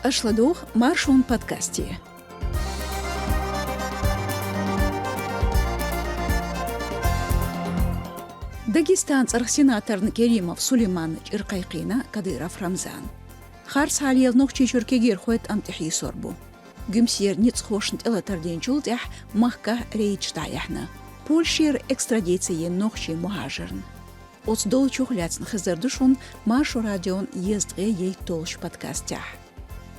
أشلدوخ مارشون بودكاستي. داغستان صرخ سيناتر كريموف سليمان إرقيقينا كديرف رمزان خارس حاليل نوخشي شركي غير خويت أمتحي سوربو جمسير نيتسخوشنت إلا تردين جولتح مخكا ريج تايحنا بولشير إكستراديتسيين نوخشي مهاجرن أصدول شغلاتن خزردشون مارشو راديون يزدغي يتولش بودكاستح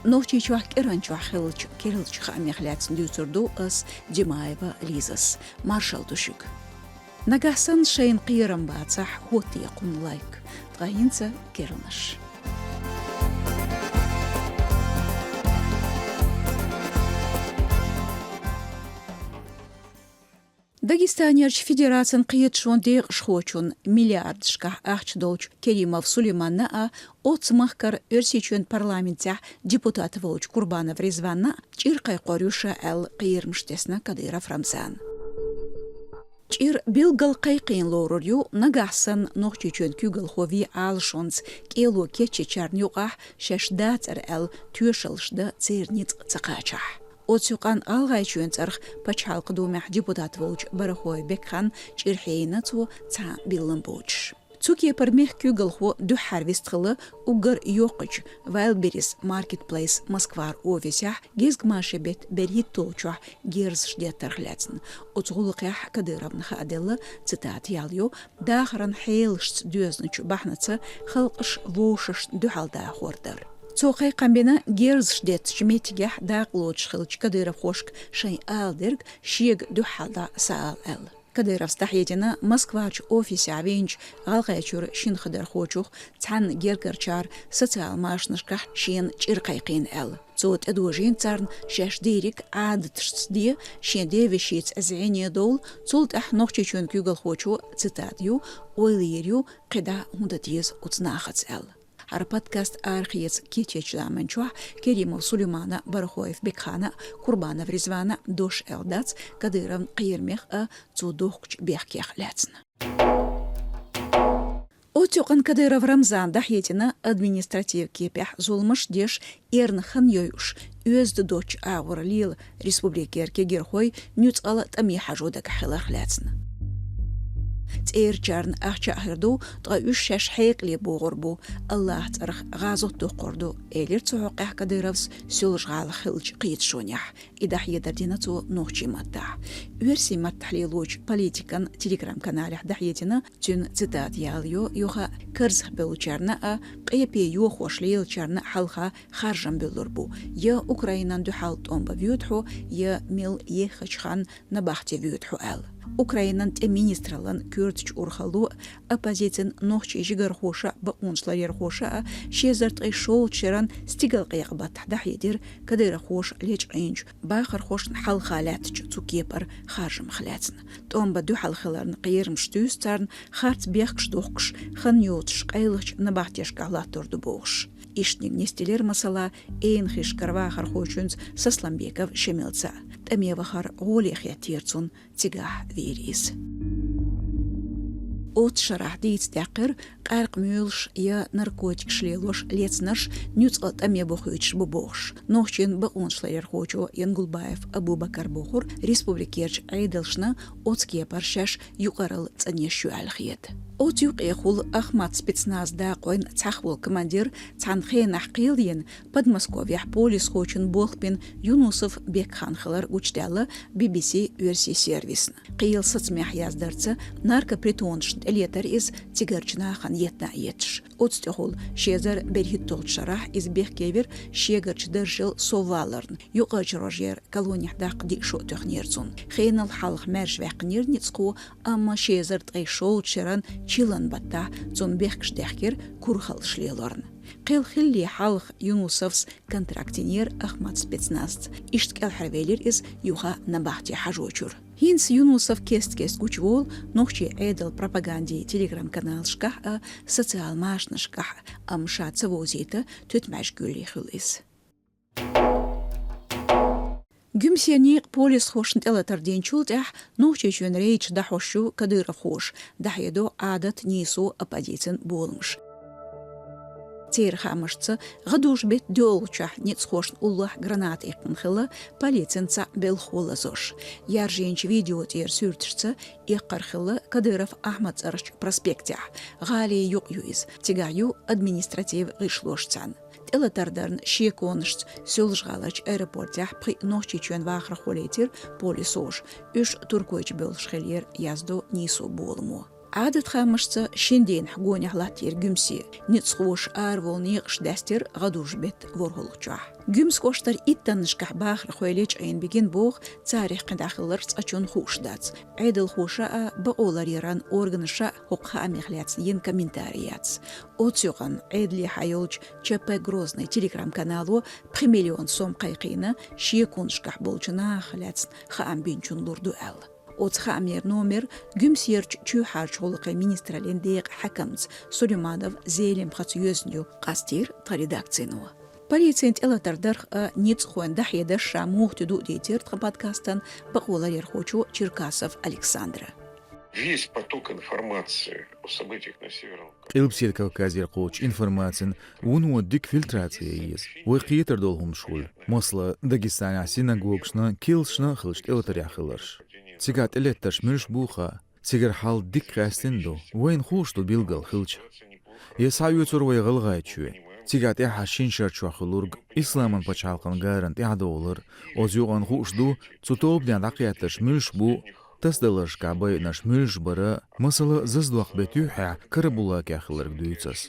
نوخشي شوح كيران شوح خلج كيرلش خاميخلاتن ديوتردو أس ديمايبا ليزس مارشال دوشوك نجاحسن شين قيرم باتصح هو تيقون لايك تغينسا كيرنش داغستانيرش فيدراسيون قيت شون ديغ شخوچون مليارد شكح أخش دولش كريموف سليمان ناء أوت مخكر إرسيچون парламентях депутат волч Курбанов Резванна чиркай قريوشا ال قير مشتسنا كديرف رمزان چير بيلغل قيقين لوريو نجاحسن نوخچيچون كوغل خوي آلشونز كيلو كيچيچار نيوقح ششداتر ال توشلشدا церниц цакачах أوتسوقان آلغايچون ترخ پچال قدومح депутат волч برخوي بكخان چيرحينا تو تا بيلنبوچ Цуки пармех кюгалхо ду харвестхылы угар йоқыч Вайлберис маркетплейс Москвар офисях гезгмаши бет берит толчуах герзшде тархляцн. Оцгулықях кадыровнха аделы цитат ялью дахран хейлшц дюзнычу бахнаца халқыш вошыш духалда хордар. Цоқай қамбена герзшдет шметигях дақлоч хылч кадыров хошк шай алдерг шег духалда саал эл. كديرف استحيتنا مسكواش أوفيس عوينج غالغيشور شين خدر خوچوخ تان جيركرچار سوسيال ماشنشكح شين چيرقيقين ال صوت ادوجين تارن شاش ديريك عاد تشدي شين ديفيشيت ازعيني دول صوت اح نوخچون كوغل خوچو цитатью ойлيريو قدا هوندتيز وتناخت ال هر بودكاست آرخيز كيتيش دامنچوح كريموف سليمانا برخويف بكخانا قربانов رزوانا دوش الدات كديرم قيرميخ تو دوخچ بيخكيخ لاتن Отюкан кадыров Рамзан дахетина административ кепях зулмыш деш эрнхан йоюш өзді доч ауыр лил республикер кегерхой нюц ала тами хажудак хилах латн تيرجارن أخشى هردو تغيوش شاش حيق لي بوغربو الله ترخ غازو تقردو إلير تحقيح كديرفس سولش غال خلج قيت شونيح إذا حيدر ديناتو نوخشي مدح ويرسي مدحليلوش بوليتيكان تليجرام كانالح دحيتنا تون تداد ياليو يوخا كرزخ بلوچارنا قيبي يوخوش ليلچارنا حلخا خارجن بلوربو يا أوكراينان دو حالت أم بفيوتحو يا ميل يخشخان نباختي فيوتحو آل Украинан министрлан кюртч урхалу оппозицион нохчи жигархоша бауншларерхоша шезарт шоу черан стигал қиғбат дахидир кадырхош леч инч бахархош халхалатч цукепар харжым хлятн томба ду халхаларн қиырмштүстарн харт бехкш дохкш хан йотш қайлыч набахтеш калатурду богш Ишниг нестелер масала эйн хиш карвахар хочунц Сасламбеков шемелца. Тамевахар голех ятирцун тигах вирис. От шарах дейц тақыр қарқ мюлш я наркотик шлелош лецнаш нюц от амебохуич бубош. Нохчин бауншлер хочу Янгулбаев Абубакар Бохур республикерч айдалшна отские паршаш юқарал цанешу алхиет. От юқехул Ахмат спецназ да қойн цахвул командир цанхен ахқилден Подмосковьях полис хочун Болхпин Юнусов Бекханхалар учтяла BBC версии сервисна. Қиыл сацмях яздарца наркопритонш элетер из тигарчнахан етна етш. Отстехул шезар берхит толчарах из бехкевер шегарч дыржил соваларн. Юқач рожер колониях дақди шо технерцун. Хейнал халх мерш вақнир ницку амма шезар тайшол чаран чилан бата зон бехкшдехкер курхал шлелорн. قيل خلي حلخ يونوسفس كونتراكتينير أحمد سبيتناست إشتكال حرفيلير إز يوخا نباحتي حجوچور هينس يونوسف كيست كوچوول نوخشي عيدل بروباغاندي تليجرام كانال شكح سوسيال ماشن شكح أمشات سووزيتا تتمعش قولي خليس Гюмсианик полис хошнт элатар денчултях нохчечен рейч дахошу кадыров хош дахедо адат нису оппозицин болмш. تير خامشتس غدوش بيت دولشح نيتسخوش الله гранат إقن خلا полиценца بالخولزوش يارجينش فيديو تير سورتشتس إقر خلا كديرف أحمد أرش проспектях غالي يوز تيغايو административ غيشلوشتان إلا تردرن شيكونشت سولجغالج аэропортях при ночичен вахра холетир полисош үш туркойч бөлш хелер яздо нисо болму عادت خامشت شندين حقوني حلاتير جمسي نتسخوش آرول نيقش داستير غدوش بيت ورهولجاح جمس كوشتر إتنشكح باخر خويليج عين بيجين بوغ تاريخ قند أخلرس أچون خوش دات عيدل خوشا بقولر يران أورغنشا حقها أميخليات ين كومنتاريات أوتسيوغن عيدلي حيولج چپا грозный телеграм каналу بخي сом قيقينا شيكونشكح بولجنا خلات خام بينچون لوردو أل أوتخامير نومر جمسيرج چوحار چولق министрален ديق حكمز سليمانов زيلم خط يوزنيو قاستير ترداكتينو полицейnt элатардах ницхуэн дахьеда шамух тюду дейтер подкастан бақула ерхочу Черкасов Александра. Весь поток информации о событиях на Северном Кавказе. Кавказер коч информациен уну дик фильтрация есть. Войхитер долгум шул. Масла Дагестана синагогшна килшна хилшт элатаряхиларш. Цигат элетташ мирш буха. Цигар хал дик кастендо. Войн хушту билгал хилч. Есаюцур войгалгайчуе. Цигат яхашин шарчуахилург. Исламан пачалкан гарант ядолар. Озюган хушту цутоб дядакяташ мирш бу. Тасдалаш кабай наш мирш бара масала заздуах бетюха карабула кахиларг дуйцас.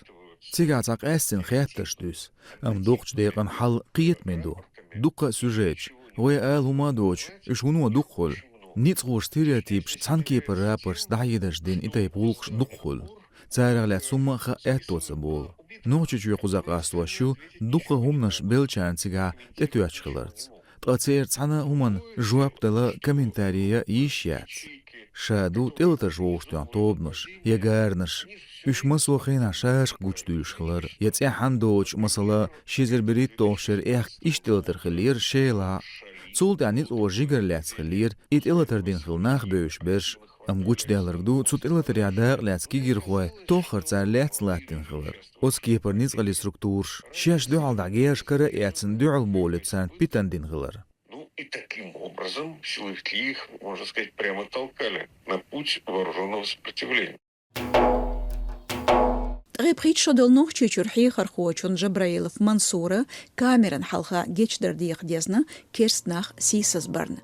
Цигатак эстин хятташ дуйс. Дуqch дейган хал қиет мендо. Дуqa сюжетч. Вой ал хума доч. Ишгуну дуқхол. Ницгур стереотипш цанки парапарс даидаш дин итай пулхш дуқхол. Цайраглят сумма ха эттоца бол. Ночич юқузак аствашу дуqa хумнаш белчан цига тетуачхиларц. Тацер цана хуман жуаптала комментария ишят. Шаду телташ воштуан тобнаш, ягарнаш. Үш масо хина шаш гучдуйшхлар. Яця хандоч масала шизерберит тошер эх иштелтер хилер шейла. Цулт анит о жигерляц хилер ит элтер дин хилнах бөш берш. Гуч деларгду цут элтер ядар ляцки гирхой тохар царляц латин хилер. Оскипер низгали структурш. Шаш дуал дагеш кара яцен дуал болецан питан дин хилер. И таким образом силовики их, можно сказать, прямо толкали на путь вооруженного сопротивления. غيبخيت شدل نوخ چچرحي خرخوچون جبرائيلف منصورة كاميران حلقة گيچدر ديق ديزنا كيرستناخ سيسزبرن.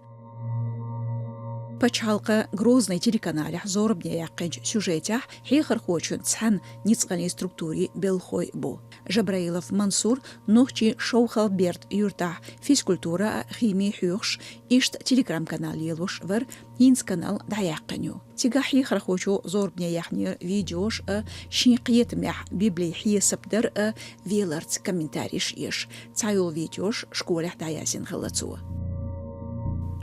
Пачалка грозной телеканалях зорбня яқынч сюжетях хейхар хочун цхан ницгани структури белхой бу. Жабраилов Мансур нохчи шоухалберт юрта физкультура химия хюрш ишт телеграм-канал елуш вер инс канал да яқыню. Тига хейхар хочу зорбня яхнир видеош шинқиет мях библей хиесаптер веларц комментариш еш. Цайол видеош школях да ясин хылацу.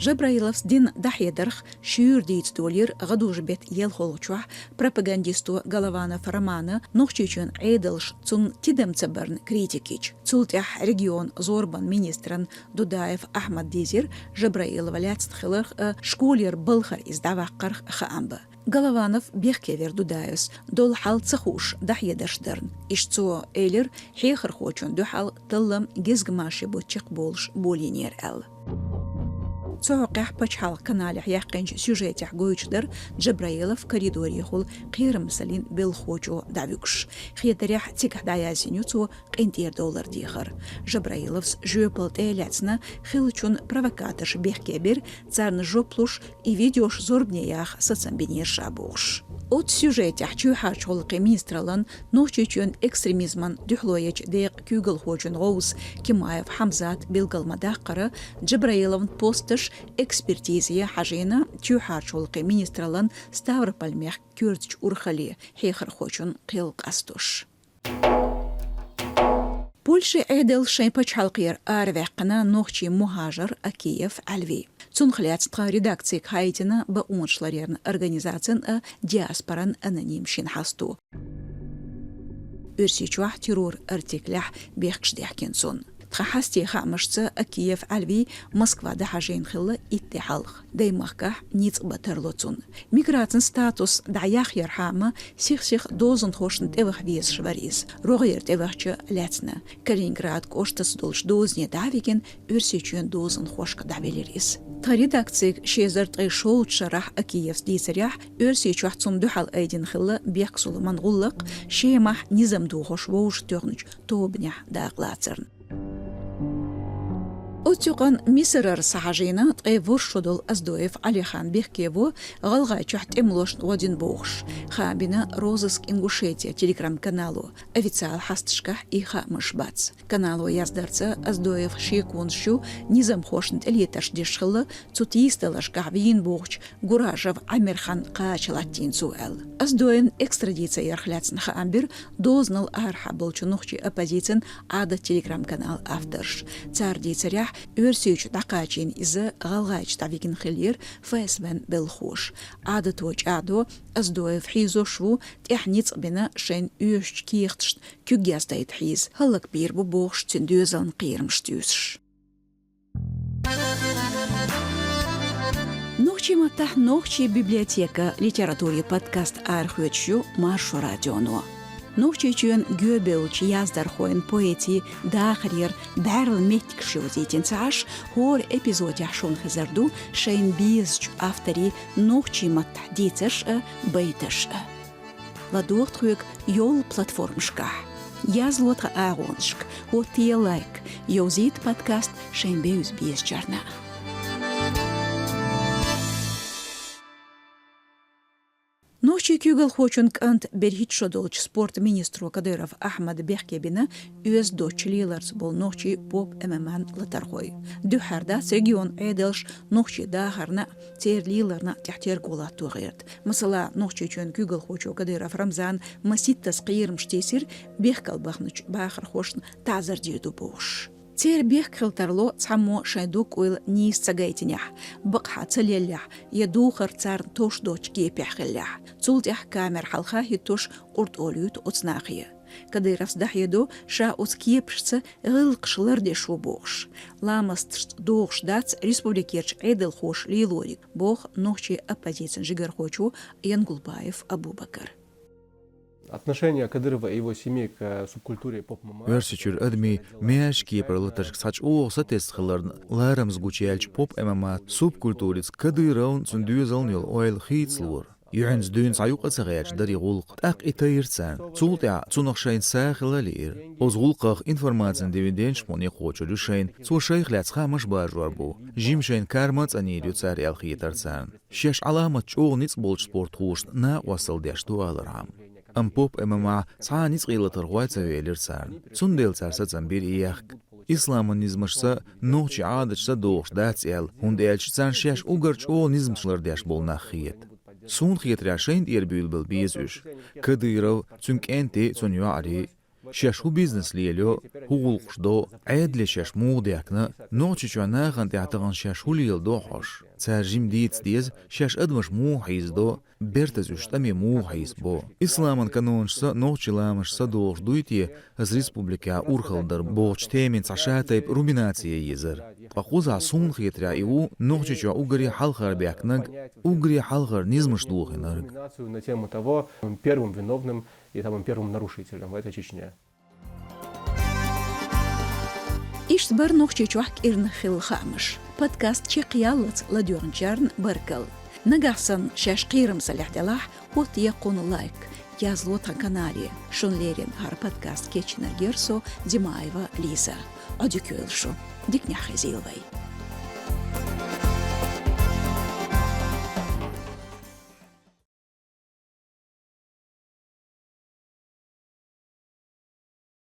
Жабраиловс дин дахедерх шюр дейц доллар гадуж бет ел холчуах пропагандисту Голованов Романа нохчичун эйдэлш цун тидемцеберн критикич. Цултях регион зорбан министран Дудаев Ахмад Дизир Жабраилов ляцтхилах школер былхар издаваққарх хаамба. Голованов бехкевер Дудаевс дол хал цахуш дахедершдерн. Ишцо эйлер хейхар хочун духал тыллам гизгмаши бутчик болш болинер эл. Цоқях пачхал каналях яқынч сюжетях гойчдер Джабраилов коридоре хул қирым салин белхочу давюкш. Хиетерях тиках даясиню цо $1 дихар. Жабраиловс жөпілт эйляцна хилчун провокаторш бехкебер царны жоплуш и видеош зорбнеях сацамбинер шабуш. От сюжетях чуйхар чолқы министралан нохчичун экстремизман дюхлояч дейq кюгл хочун гоус Кимаев Хамзат билгалмадаққара Джабраиловн постыш экспертизия хажина чуйхар чолқы министралан Ставропольмех кюрдч урхали хейхар хочун қилқ астуш. Польша эдел шейпач халқир арвеқна нохчи мухажар Акиев Альви. Цунхляцтқа редакции Хайтина ба умышларерн организациян диаспоран аноним шинхасту. Өрсичуах террор артиклях бехчдехкенсон. تخحستي خامشت كييف علوي موسكوا ده حاجين خلا اتحالخ دايماكا نيت بترلوتون ميغراتن ستاتوس دعياخ يرحامة سيخ دوزن خوشن تبخ بيس شباريز روغير تبخش لاتنا كالينغراد كوشتس دولش دوزني دعويكن ورسيچون دوزن خوشك دعبيليريس تريداكتسيك شيزرت اي شول شرح كييف ديسريح ورسيچ وحتسم دوحال ايدين خلا بيحكسول منغلق شيمح نظام دوخوش ووش تغنج توبنيح داغلاترن أتوقن مصر سحاجينا تغيفور شدول أزدويف علي خان بيحكيبو غلغاي تحت إملوش ودين بوخش خابنا روزسك إنغوشيتيا تليجرام каналу официал хастышка иха мышбац. Каналу яздерца أزدويف شيكون شو نظام خوشنت اليتاش ديشخلا تутиисталаш гавин бохч гуражев Амирхан قاچلاتين سؤال. أزدوين экстрадиция ярхляцн хаамбир дознал арха болчунухчи оппозицин ада телеграм канал авторш. Цар дицарях ورسيج دقاچين إذا غلغاج تعبيكن خلير فاسبن بالخوش عادة توج عادو أزدوي في حيزو شو تحنيت بنا شين يوش كيختش كيجاز تايت حيز هلا كبير ببوخش تندوزن قير مشتوسش نوخشي متاح نوخشي بيبليوتека ليتراتوري подкаст архуечу маршу радиону نوخشيچون گوبلچ яздар خوين поэти дахрир барл метик шозитин цаш хор эпизод яшон хазарду шейн бизч автори нохчи маттадицеш бейтеш ладуохтрук йол платформшка язлот агоншк хоти лайк йозит подкаст шейн биз бизчарна نوشي كيغل خوچون كانت برهيت شدولچ سپورت министру Кадыров Ахмад Бехкебина үз дочилиларс бол нохчи поп эмеман латархой. Духарда регион эдэлш нохчи дахарна терлиларна тяхтер голат тугырт. Масала нохчи чөн кюгл хочо Кадыров Рамзан маситтас кыйрым штесир бехкал бахныч бахыр хошн тазар дийду бош. تير بيخ خلترلو تسمو شايدوك ويل نيس تساقايتنيح بقحة تليليح يدوخر تار توش دوش كيبيح خليح تولت اح كامر حلخا هيتوش قرد أوليوت أتناقية كديرفس دحيدو شا أتكيبشت غلقش لردي شو بوخش لامستشت دوخش داتس ريسبубликерч عيدل خوش ليلوريك بوخ نوخشي أبازيتن جيجر خوشو ينقلبايف أبو بكر Отношение Кадырова и его семьи к субкультуре поп-мама. Версичур адми меш киперлаташ сач оса тестхларн ларамс гучелч поп-мама субкультуриц Кадыров цундюзалнил ойл хитслур. يعنز دون سعيوق أتغيرش داري غلق تاق إتايرتسان تولتع تونخشين ساخلالير أوز غلقاق إنفورماتزن ديفيدين شموني قوچو دوشين تو شيخ لاتخا مش باجوار بو جيمشين كارمات أنيريو تساري الخيترتسان شيش علامة شوغ نيس بولش سبورت خوشت نا وصل ديش دوالرهم أم بوب أمامع صانيس غيلة ترغوات سويلرسان سنديل سارساتزن بير إياخك إسلام نزمشسا نوچي عادشسا دوغش داتسيال هنديالشسان شيش أوغرچ أول نزمشلر ديش بول ناخيت سون خيتراشين دير بيلبل بيزوش كديرو تنك أنتي تنيو عري شاشو بيزنس ليلو هوغلقش دو عادل شاش موديكنا نوچي چوانا غانتي عطغان شاشو ليل دو حوش تارجيم ديتس ديز شاش أدمش مو حيز دو بيرتزوش تامي مو حيز بو إسلامان كانونشسا نوچي لامشسا دوغش دويتي از ريسبублика أورخلدر بوغش تيمين عشاتيب روميناتيا يزر فقوزا سون خيترا إيو نوچي چوا أوغري حلخر بيكنگ أوغري حلخر نزمش دوغي نرگ На тему того, первым виновным и самым первым нарушителем в этой Чечне. إشتبر نوخشي چوحك إرنخيل خامش بودكاست چي قيالت لديورنجارن بركل نقاحسن شاش قيرم سلح دلاح وط يقون لايك يازلوتا كانالي شون ليرين هار بودكاست كيچنر جيرسو ديمايوا ليزا أديكيولشو ديك نحي زيلوي